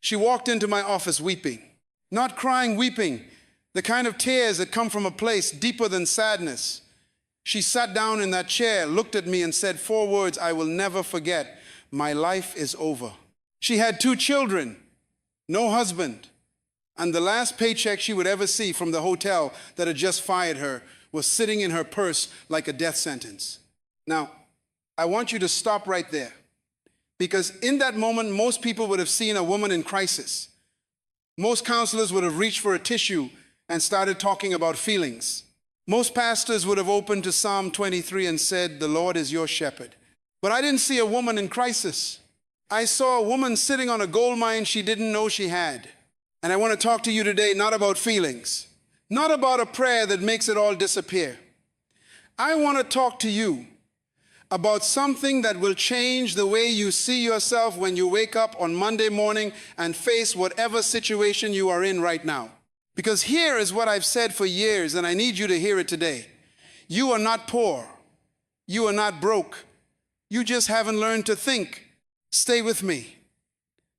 She walked into my office weeping. Not crying, weeping. The kind of tears that come from a place deeper than sadness. She sat down in that chair, looked at me and said 4 words I will never forget. My life is over. She had 2 children, no husband. And the last paycheck she would ever see from the hotel that had just fired her was sitting in her purse like a death sentence. Now, I want you to stop right there. Because in that moment, most people would have seen a woman in crisis. Most counselors would have reached for a tissue and started talking about feelings. Most pastors would have opened to Psalm 23 and said, "The Lord is your shepherd." But I didn't see a woman in crisis. I saw a woman sitting on a gold mine she didn't know she had. And I want to talk to you today not about feelings, not about a prayer that makes it all disappear. I want to talk to you about something that will change the way you see yourself when you wake up on Monday morning and face whatever situation you are in right now. Because here is what I've said for years, and I need you to hear it today. You are not poor. You are not broke. You just haven't learned to think. Stay with me.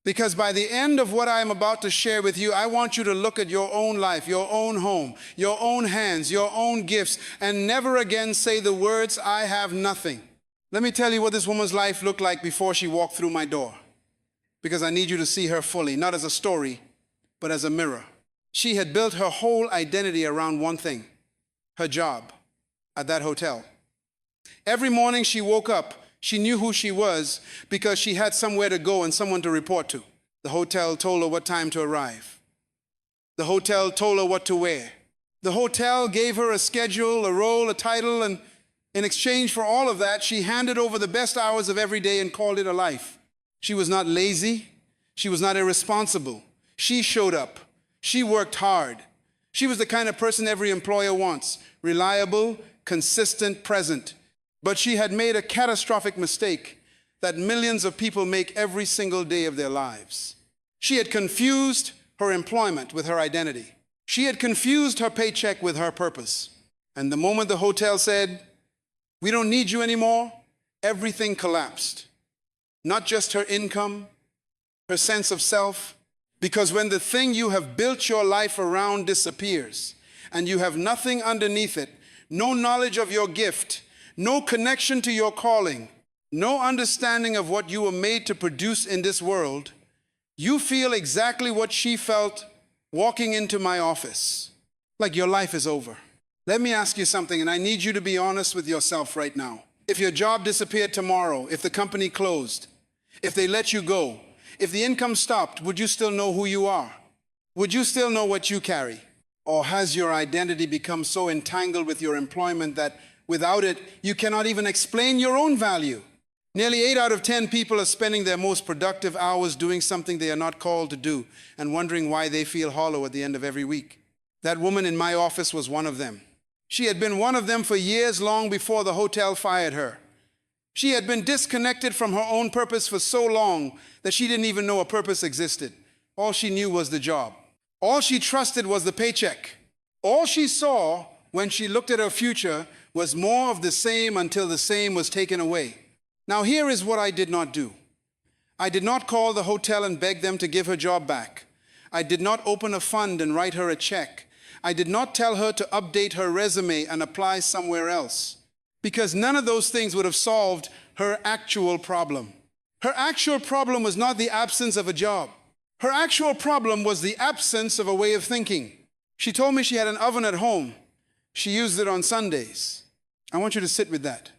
Because by the end of what I'm about to share with you, I want you to look at your own life, your own home, your own hands, your own gifts, and never again say the words, "I have nothing." Let me tell you what this woman's life looked like before she walked through my door. Because I need you to see her fully, not as a story, but as a mirror. She had built her whole identity around one thing, her job at that hotel. Every morning she woke up, she knew who she was because she had somewhere to go and someone to report to. The hotel told her what time to arrive. The hotel told her what to wear. The hotel gave her a schedule, a role, a title, and in exchange for all of that, she handed over the best hours of every day and called it a life. She was not lazy. She was not irresponsible. She showed up. She worked hard. She was the kind of person every employer wants, reliable, consistent, present. But she had made a catastrophic mistake that millions of people make every single day of their lives. She had confused her employment with her identity. She had confused her paycheck with her purpose. And the moment the hotel said, "We don't need you anymore," everything collapsed. Not just her income, her sense of self. Because when the thing you have built your life around disappears, and you have nothing underneath it, no knowledge of your gift, no connection to your calling, no understanding of what you were made to produce in this world, you feel exactly what she felt walking into my office. Like your life is over. Let me ask you something, and I need you to be honest with yourself right now. If your job disappeared tomorrow, if the company closed, if they let you go, if the income stopped, would you still know who you are? Would you still know what you carry? Or has your identity become so entangled with your employment that without it, you cannot even explain your own value? Nearly 8 out of 10 people are spending their most productive hours doing something they are not called to do and wondering why they feel hollow at the end of every week. That woman in my office was one of them. She had been one of them for years long before the hotel fired her. She had been disconnected from her own purpose for so long that she didn't even know a purpose existed. All she knew was the job. All she trusted was the paycheck. All she saw when she looked at her future was more of the same until the same was taken away. Now here is what I did not do. I did not call the hotel and beg them to give her job back. I did not open a fund and write her a check. I did not tell her to update her resume and apply somewhere else. Because none of those things would have solved her actual problem. Her actual problem was not the absence of a job. Her actual problem was the absence of a way of thinking. She told me she had an oven at home. She used it on Sundays. I want you to sit with that.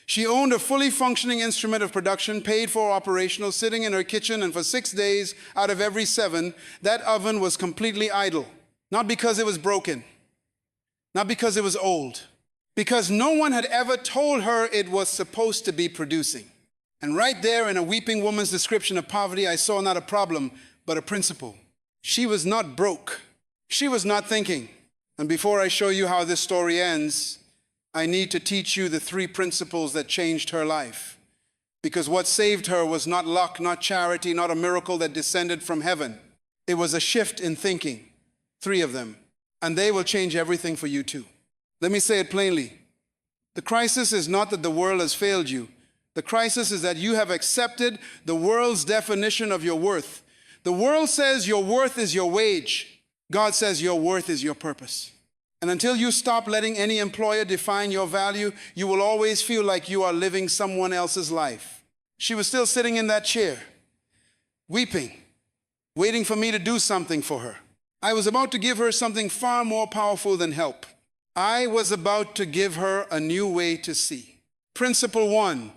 She owned a fully functioning instrument of production, paid for operational, sitting in her kitchen, and for 6 days out of every 7, that oven was completely idle. Not because it was broken, not because it was old, because no one had ever told her it was supposed to be producing. And right there in a weeping woman's description of poverty, I saw not a problem, but a principle. She was not broke. She was not thinking. And before I show you how this story ends, I need to teach you the 3 principles that changed her life. Because what saved her was not luck, not charity, not a miracle that descended from heaven. It was a shift in thinking. 3 of them. And they will change everything for you too. Let me say it plainly. The crisis is not that the world has failed you. The crisis is that you have accepted the world's definition of your worth. The world says your worth is your wage. God says your worth is your purpose. And until you stop letting any employer define your value, you will always feel like you are living someone else's life. She was still sitting in that chair, weeping, waiting for me to do something for her. I was about to give her something far more powerful than help. I was about to give her a new way to see. Principle 1,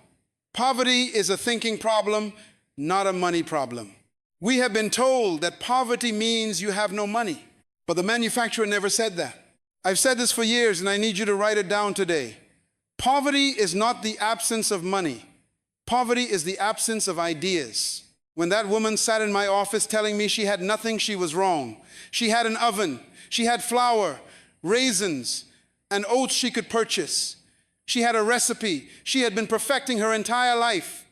poverty is a thinking problem, not a money problem. We have been told that poverty means you have no money, but the manufacturer never said that. I've said this for years, and I need you to write it down today. Poverty is not the absence of money. Poverty is the absence of ideas. When that woman sat in my office telling me she had nothing, she was wrong. She had an oven. She had flour, raisins, and oats she could purchase. She had a recipe. She had been perfecting her entire life.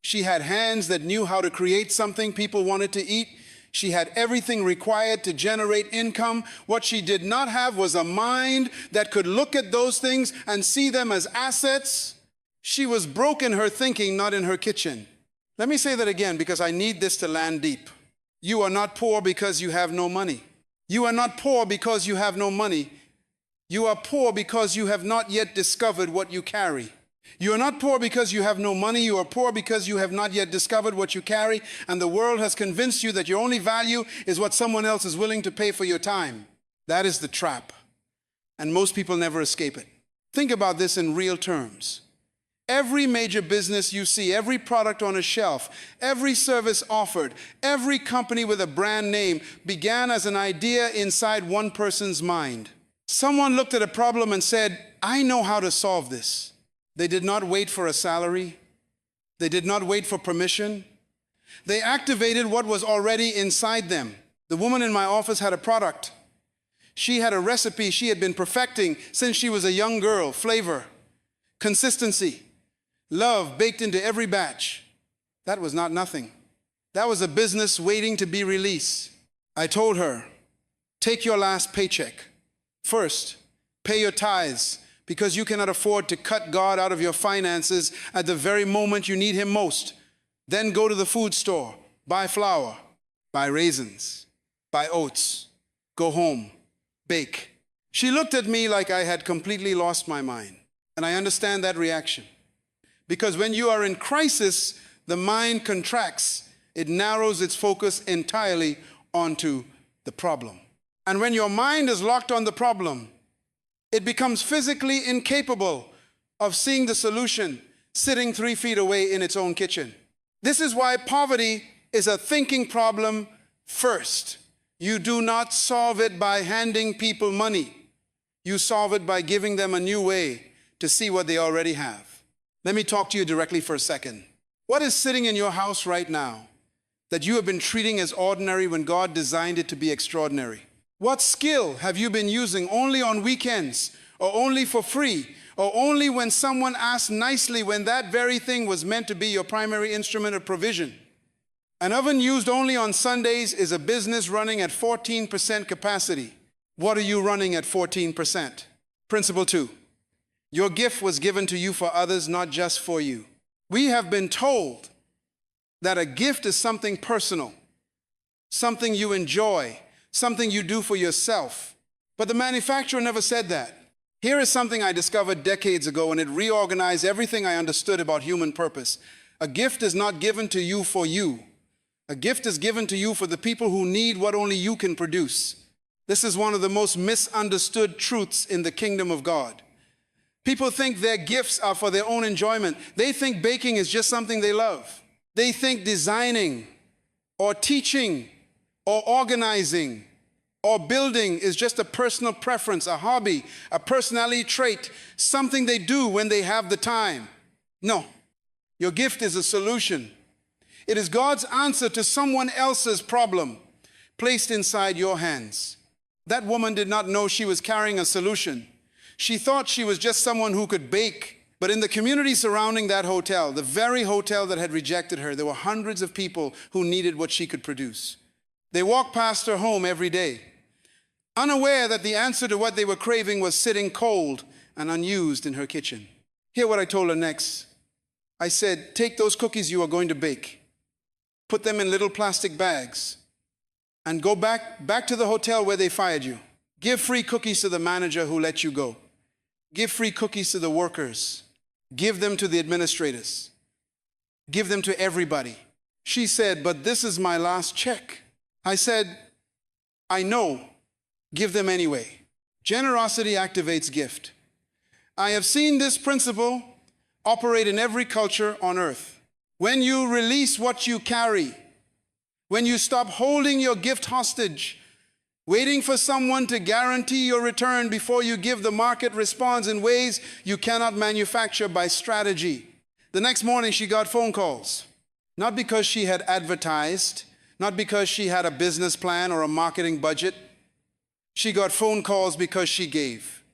She had hands that knew how to create something people wanted to eat. She had everything required to generate income. What she did not have was a mind that could look at those things and see them as assets. She was broke in her thinking, not in her kitchen. Let me say that again because I need this to land deep. You are not poor because you have no money. You are not poor because you have no money. You are poor because you have not yet discovered what you carry. You are not poor because you have no money. You are poor because you have not yet discovered what you carry, and the world has convinced you that your only value is what someone else is willing to pay for your time. That is the trap, and most people never escape it. Think about this in real terms. Every major business you see, every product on a shelf, every service offered, every company with a brand name began as an idea inside one person's mind. Someone looked at a problem and said, I know how to solve this. They did not wait for a salary. They did not wait for permission. They activated what was already inside them. The woman in my office had a product. She had a recipe she had been perfecting since she was a young girl. Flavor, consistency, love baked into every batch. That was not nothing. That was a business waiting to be released. I told her, take your last paycheck. First, pay your tithes, because you cannot afford to cut God out of your finances at the very moment you need Him most. Then go to the food store, buy flour, buy raisins, buy oats, go home, bake. She looked at me like I had completely lost my mind. And I understand that reaction. Because when you are in crisis, the mind contracts. It narrows its focus entirely onto the problem. And when your mind is locked on the problem, it becomes physically incapable of seeing the solution sitting 3 feet away in its own kitchen. This is why poverty is a thinking problem first. You do not solve it by handing people money. You solve it by giving them a new way to see what they already have. Let me talk to you directly for a second. What is sitting in your house right now that you have been treating as ordinary when God designed it to be extraordinary? What skill have you been using only on weekends, or only for free, or only when someone asked nicely when that very thing was meant to be your primary instrument of provision? An oven used only on Sundays is a business running at 14% capacity. What are you running at 14%? Principle 2. Your gift was given to you for others, not just for you. We have been told that a gift is something personal, something you enjoy, something you do for yourself. But the manufacturer never said that. Here is something I discovered decades ago, and it reorganized everything I understood about human purpose. A gift is not given to you for you. A gift is given to you for the people who need what only you can produce. This is one of the most misunderstood truths in the kingdom of God. People think their gifts are for their own enjoyment. They think baking is just something they love. They think designing or teaching or organizing or building is just a personal preference, a hobby, a personality trait, something they do when they have the time. No, your gift is a solution. It is God's answer to someone else's problem placed inside your hands. That woman did not know she was carrying a solution. She thought she was just someone who could bake. But in the community surrounding that hotel, the very hotel that had rejected her, there were hundreds of people who needed what she could produce. They walked past her home every day, unaware that the answer to what they were craving was sitting cold and unused in her kitchen. Hear what I told her next. I said, take those cookies you are going to bake, put them in little plastic bags, and go back to the hotel where they fired you. Give free cookies to the manager who let you go. Give free cookies to the workers. Give them to the administrators. Give them to everybody. She said, but this is my last check. I said, I know. Give them anyway. Generosity activates gift. I have seen this principle operate in every culture on earth. When you release what you carry, when you stop holding your gift hostage, waiting for someone to guarantee your return before you give, the market responds in ways you cannot manufacture by strategy. The next morning she got phone calls, not because she had advertised, not because she had a business plan or a marketing budget. She got phone calls because she gave.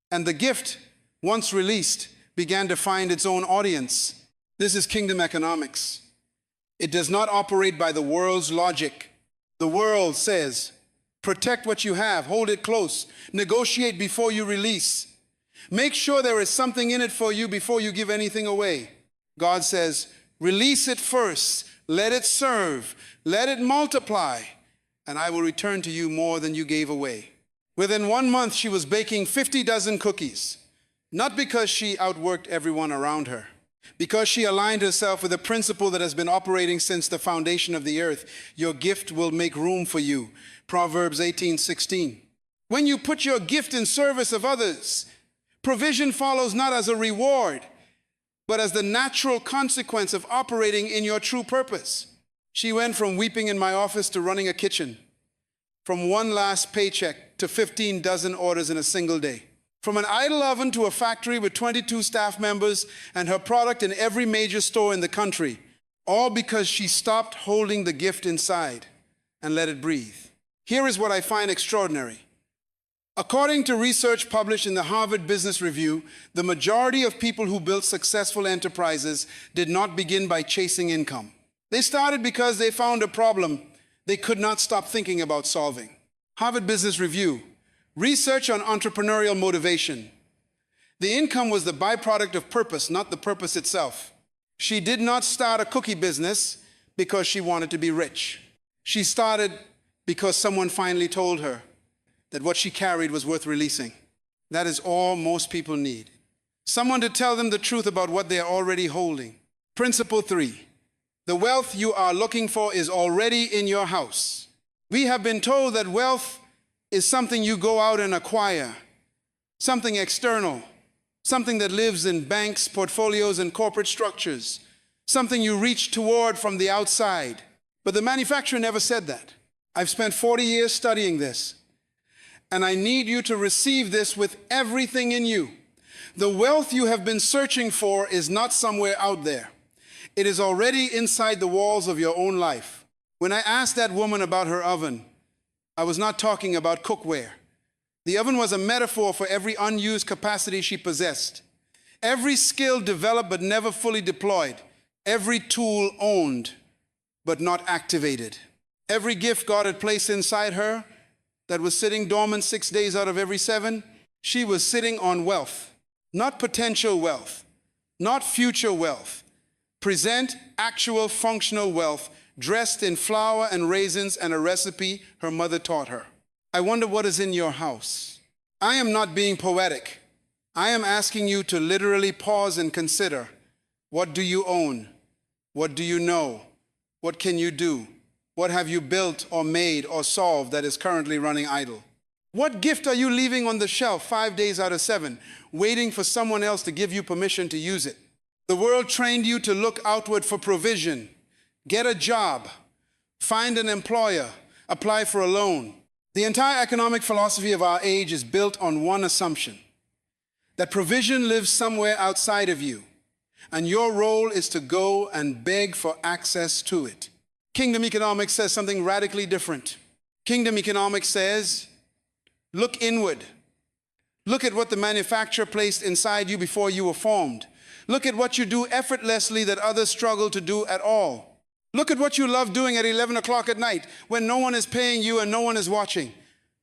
And the gift, once released, began to find its own audience. This is kingdom economics. It does not operate by the world's logic. The world says, protect what you have, hold it close, negotiate before you release. Make sure there is something in it for you before you give anything away. God says, release it first, let it serve, let it multiply, and I will return to you more than you gave away. Within 1 month, she was baking 50 dozen cookies, not because she outworked everyone around her, because she aligned herself with a principle that has been operating since the foundation of the earth. Your gift will make room for you. Proverbs 18:16. When you put your gift in service of others, provision follows not as a reward, but as the natural consequence of operating in your true purpose. She went from weeping in my office to running a kitchen, from one last paycheck to 15 dozen orders in a single day, from an idle oven to a factory with 22 staff members and her product in every major store in the country, all because she stopped holding the gift inside and let it breathe. Here is what I find extraordinary. According to research published in the Harvard Business Review, the majority of people who built successful enterprises did not begin by chasing income. They started because they found a problem they could not stop thinking about solving. Harvard Business Review, research on entrepreneurial motivation. The income was the byproduct of purpose, not the purpose itself. She did not start a cookie business because she wanted to be rich. She started because someone finally told her that what she carried was worth releasing. That is all most people need. Someone to tell them the truth about what they are already holding. Principle 3. The wealth you are looking for is already in your house. We have been told that wealth is something you go out and acquire, something external, something that lives in banks, portfolios, and corporate structures, something you reach toward from the outside. But the manufacturer never said that. I've spent 40 years studying this. And I need you to receive this with everything in you. The wealth you have been searching for is not somewhere out there. It is already inside the walls of your own life. When I asked that woman about her oven, I was not talking about cookware. The oven was a metaphor for every unused capacity she possessed. Every skill developed but never fully deployed. Every tool owned but not activated. Every gift God had placed inside her that was sitting dormant 6 days out of every 7, she was sitting on wealth, not potential wealth, not future wealth, present, actual, functional wealth, dressed in flour and raisins and a recipe her mother taught her. I wonder what is in your house. I am not being poetic. I am asking you to literally pause and consider, what do you own? What do you know? What can you do? What have you built or made or solved that is currently running idle? What gift are you leaving on the shelf 5 days out of 7, waiting for someone else to give you permission to use it? The world trained you to look outward for provision, get a job, find an employer, apply for a loan. The entire economic philosophy of our age is built on one assumption, that provision lives somewhere outside of you, and your role is to go and beg for access to it. Kingdom economics says something radically different. Kingdom economics says, look inward. Look at what the manufacturer placed inside you before you were formed. Look at what you do effortlessly that others struggle to do at all. Look at what you love doing at 11 o'clock at night when no one is paying you and no one is watching.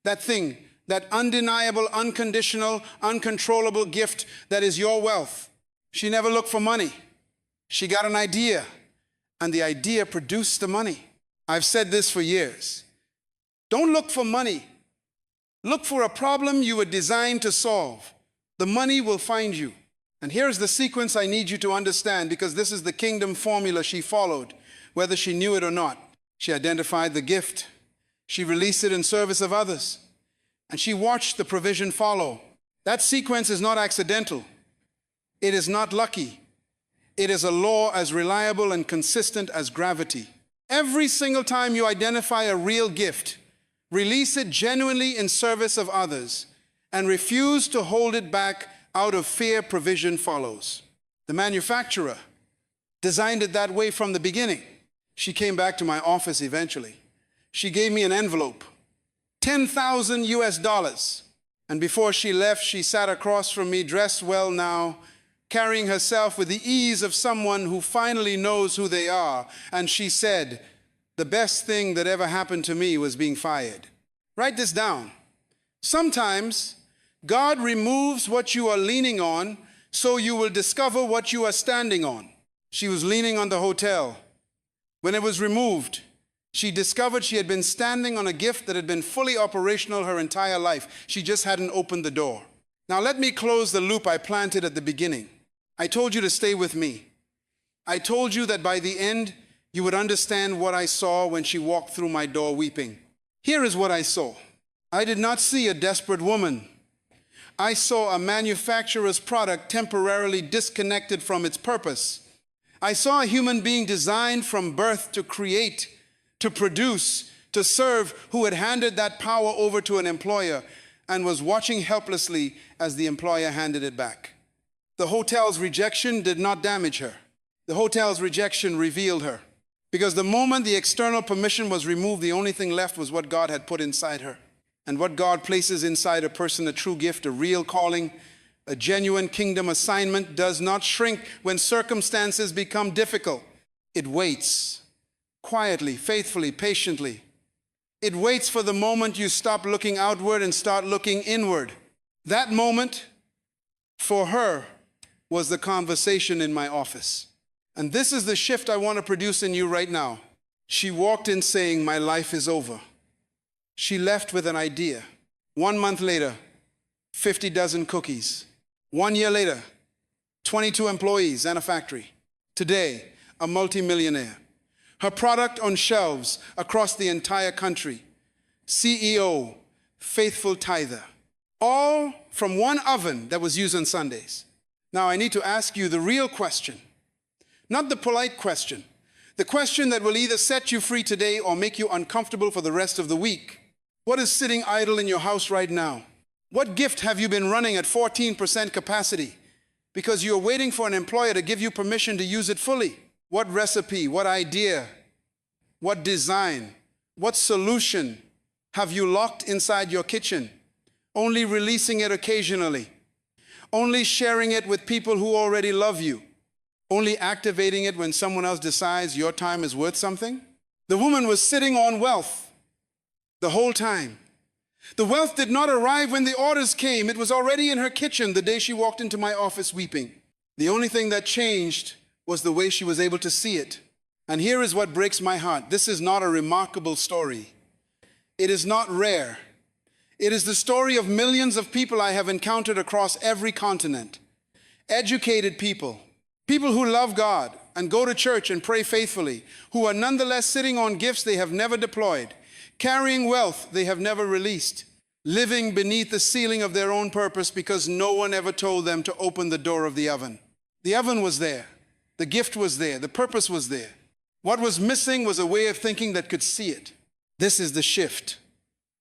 That thing, that undeniable, unconditional, uncontrollable gift that is your wealth. She never looked for money. She got an idea, and the idea produced the money. I've said this for years. Don't look for money. Look for a problem you were designed to solve. The money will find you. And here's the sequence I need you to understand, because this is the kingdom formula she followed, whether she knew it or not. She identified the gift. She released it in service of others. And she watched the provision follow. That sequence is not accidental. It is not lucky. It is a law as reliable and consistent as gravity. Every single time you identify a real gift, release it genuinely in service of others, and refuse to hold it back out of fear, provision follows. The manufacturer designed it that way from the beginning. She came back to my office eventually. She gave me an envelope, 10,000 US dollars. And before she left, she sat across from me, dressed well now, carrying herself with the ease of someone who finally knows who they are. And she said, "The best thing that ever happened to me was being fired." Write this down. Sometimes God removes what you are leaning on so you will discover what you are standing on. She was leaning on the hotel. When it was removed, she discovered she had been standing on a gift that had been fully operational her entire life. She just hadn't opened the door. Now let me close the loop I planted at the beginning. I told you to stay with me. I told you that by the end, you would understand what I saw when she walked through my door weeping. Here is what I saw. I did not see a desperate woman. I saw a manufacturer's product temporarily disconnected from its purpose. I saw a human being designed from birth to create, to produce, to serve, who had handed that power over to an employer and was watching helplessly as the employer handed it back. The hotel's rejection did not damage her. The hotel's rejection revealed her. Because the moment the external permission was removed, the only thing left was what God had put inside her. And what God places inside a person, a true gift, a real calling, a genuine kingdom assignment, does not shrink when circumstances become difficult. It waits quietly, faithfully, patiently. It waits for the moment you stop looking outward and start looking inward. That moment, for her, was the conversation in my office. And this is the shift I want to produce in you right now. She walked in saying, "My life is over." She left with an idea. 1 month later, 50 dozen cookies. 1 year later, 22 employees and a factory. Today, a multimillionaire. Her product on shelves across the entire country. CEO, faithful tither. All from one oven that was used on Sundays. Now I need to ask you the real question. Not the polite question. The question that will either set you free today or make you uncomfortable for the rest of the week. What is sitting idle in your house right now? What gift have you been running at 14% capacity because you're waiting for an employer to give you permission to use it fully? What recipe, what idea, what design, what solution have you locked inside your kitchen, only releasing it occasionally, only sharing it with people who already love you, only activating it when someone else decides your time is worth something? The woman was sitting on wealth the whole time. The wealth did not arrive when the orders came. It was already in her kitchen the day she walked into my office weeping. The only thing that changed was the way she was able to see it. And here is what breaks my heart. This is not a remarkable story. It is not rare. It is the story of millions of people I have encountered across every continent. Educated people, people who love God and go to church and pray faithfully, who are nonetheless sitting on gifts they have never deployed, carrying wealth they have never released, living beneath the ceiling of their own purpose because no one ever told them to open the door of the oven. The oven was there. The gift was there. The purpose was there. What was missing was a way of thinking that could see it. This is the shift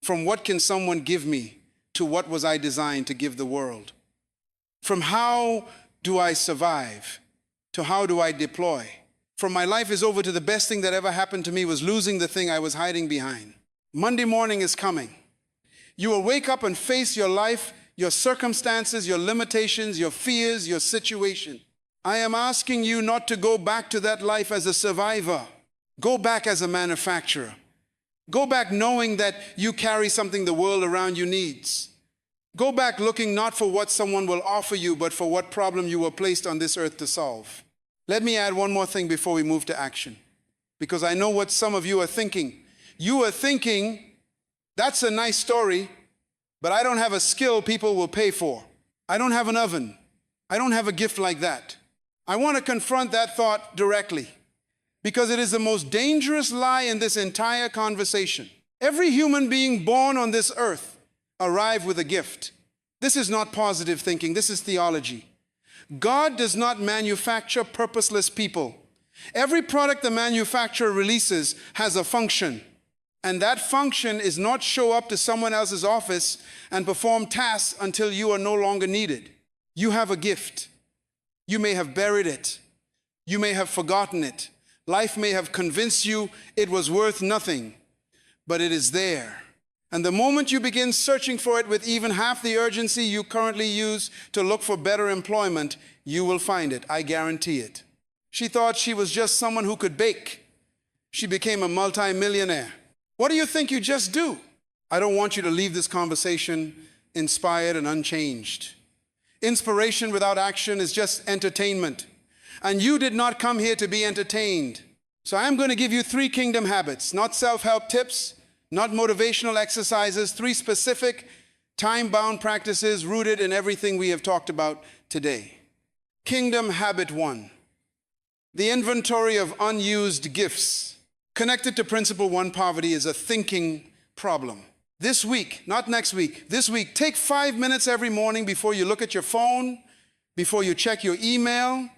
from what can someone give me to what was I designed to give the world. From how do I survive to how do I deploy. From my life is over to the best thing that ever happened to me was losing the thing I was hiding behind. Monday morning is coming. You will wake up and face your life, your circumstances, your limitations, your fears, your situation. I am asking you not to go back to that life as a survivor. Go back as a manufacturer. Go back knowing that you carry something the world around you needs. Go back looking not for what someone will offer you, but for what problem you were placed on this earth to solve. Let me add one more thing before we move to action. because I know what some of you are thinking. You are thinking, that's a nice story, but I don't have a skill people will pay for. I don't have an oven. I don't have a gift like that. I want to confront that thought directly because it is the most dangerous lie in this entire conversation. Every human being born on this earth arrived with a gift. This is not positive thinking. This is theology. God does not manufacture purposeless people. Every product the manufacturer releases has a function. And that function is not show up to someone else's office and perform tasks until you are no longer needed. You have a gift. You may have buried it. You may have forgotten it. Life may have convinced you it was worth nothing, but it is there. And the moment you begin searching for it with even half the urgency you currently use to look for better employment, you will find it. I guarantee it. She thought she was just someone who could bake. She became a multi-millionaire. What do you think you just do? I don't want you to leave this conversation inspired and unchanged. Inspiration without action is just entertainment. And you did not come here to be entertained. So I'm going to give you 3 kingdom habits, not self-help tips, not motivational exercises, 3 specific time-bound practices rooted in everything we have talked about today. Kingdom habit 1, the inventory of unused gifts. Connected to principle 1, poverty is a thinking problem. This week, not next week, this week, take 5 minutes every morning before you look at your phone, before you check your email,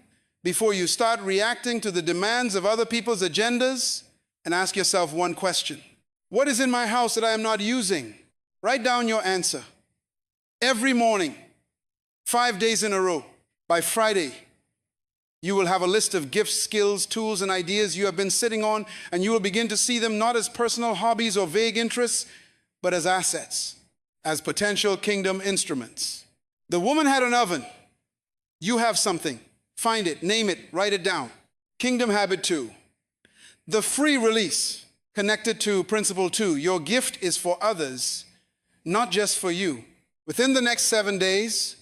before you start reacting to the demands of other people's agendas, and ask yourself one question. What is in my house that I am not using? Write down your answer. Every morning, 5 days in a row. By Friday, you will have a list of gifts, skills, tools, and ideas you have been sitting on, and you will begin to see them not as personal hobbies or vague interests, but as assets, as potential kingdom instruments. The woman had an oven. You have something. Find it, name it, write it down. Kingdom habit 2, the free release, connected to principle 2. Your gift is for others, not just for you. Within the next 7 days,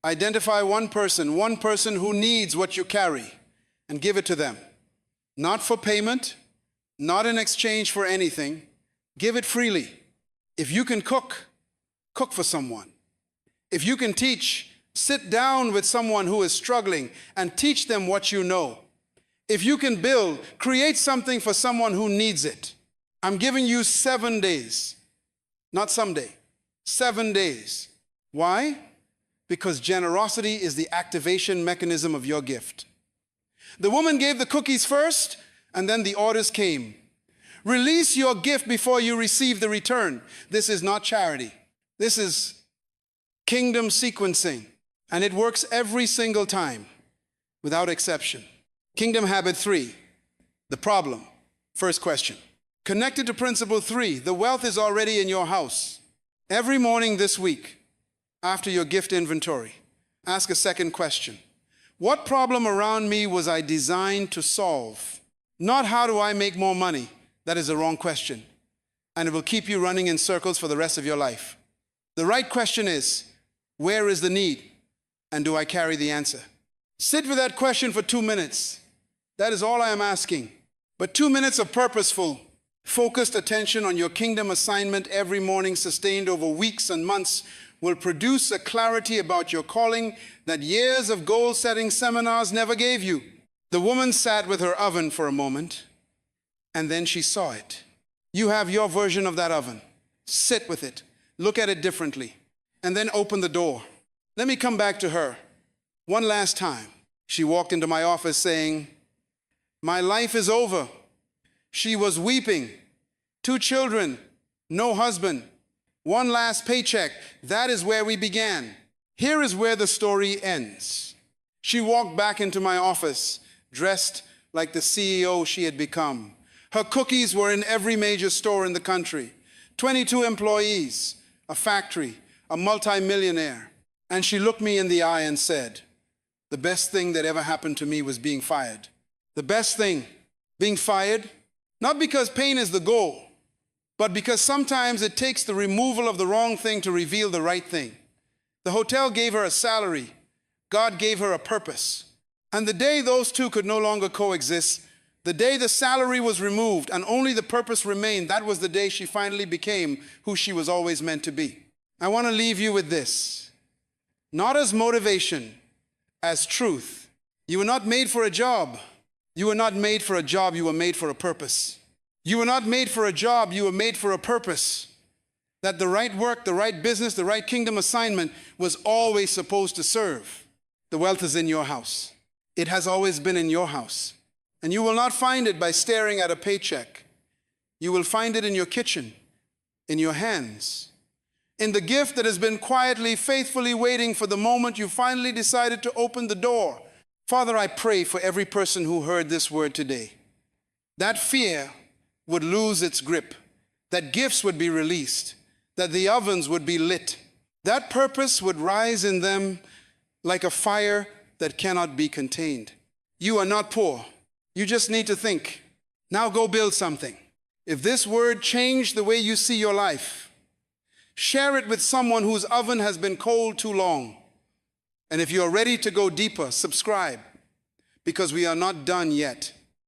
identify one person who needs what you carry, and give it to them. Not for payment, not in exchange for anything. Give it freely. If you can cook, cook for someone. If you can teach, sit down with someone who is struggling and teach them what you know. If you can build, create something for someone who needs it. I'm giving you 7 days, not someday, 7 days. Why? Because generosity is the activation mechanism of your gift. The woman gave the cookies first, and then the orders came. Release your gift before you receive the return. This is not charity. This is kingdom sequencing, and it works every single time, without exception. Kingdom habit 3, the problem. First question. Connected to principle 3, the wealth is already in your house. Every morning this week, after your gift inventory, ask a second question. What problem around me was I designed to solve? Not how do I make more money? That is the wrong question, and it will keep you running in circles for the rest of your life. The right question is, where is the need, and do I carry the answer? Sit with that question for 2 minutes. That is all I am asking. But 2 minutes of purposeful, focused attention on your kingdom assignment every morning, sustained over weeks and months, will produce a clarity about your calling that years of goal-setting seminars never gave you. The woman sat with her oven for a moment, and then she saw it. You have your version of that oven. Sit with it. Look at it differently. And then open the door. Let me come back to her. One last time. She walked into my office saying, "My life is over." She was weeping. 2 children, no husband, 1 last paycheck. That is where we began. Here is where the story ends. She walked back into my office, dressed like the CEO she had become. Her cookies were in every major store in the country. 22 employees, a factory, a multi-millionaire. And she looked me in the eye and said, "The best thing that ever happened to me was being fired." The best thing, being fired, not because pain is the goal, but because sometimes it takes the removal of the wrong thing to reveal the right thing. The hotel gave her a salary. God gave her a purpose. And the day those two could no longer coexist, The day the salary was removed and only the purpose remained, that was the day she finally became who she was always meant to be. I want to leave you with this. Not as motivation, as truth. You were not made for a job. You were not made for a job, you were made for a purpose. You were not made for a job, you were made for a purpose. That the right work, the right business, the right kingdom assignment was always supposed to serve. The wealth is in your house. It has always been in your house. And you will not find it by staring at a paycheck. You will find it in your kitchen, in your hands, in the gift that has been quietly, faithfully waiting for the moment you finally decided to open the door. Father, I pray for every person who heard this word today. That fear would lose its grip, that gifts would be released, that the ovens would be lit, that purpose would rise in them like a fire that cannot be contained. You are not poor. You just need to think. Now go build something. If this word changed the way you see your life, share it with someone whose oven has been cold too long. And if you are ready to go deeper, subscribe, because we are not done yet.